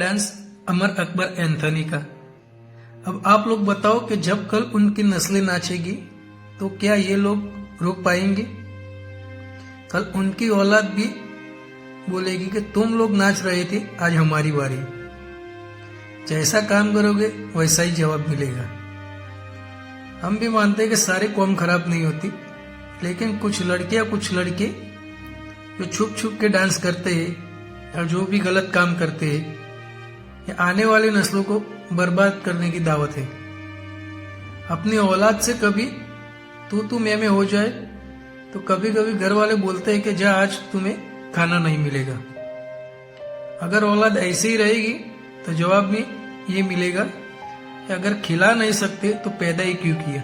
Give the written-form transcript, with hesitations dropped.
Dance Amar Akbar Anthony का। अब आप लोग बताओ कि जब कल उनकी नस्लें नाचेगी तो क्या ये लोग रोक पाएंगे? कल उनकी औलाद भी बोलेगी कि तुम लोग नाच रहे थे, आज हमारी बारी। जैसा काम करोगे वैसा ही जवाब मिलेगा। हम भी मानते हैं कि सारी कौम खराब नहीं होती, लेकिन कुछ लड़कियां कुछ लड़के जो छुप छुप के डांस करते हैं और जो भी गलत काम करते हैं, ये आने वाली नस्लों को बर्बाद करने की दावत है। अपनी औलाद से कभी तू मैं हो जाए तो कभी कभी घर वाले बोलते हैं कि जा आज तुम्हें खाना नहीं मिलेगा। अगर औलाद ऐसे ही रहेगी तो जवाब में ये मिलेगा कि अगर खिला नहीं सकते तो पैदा ही क्यों किया।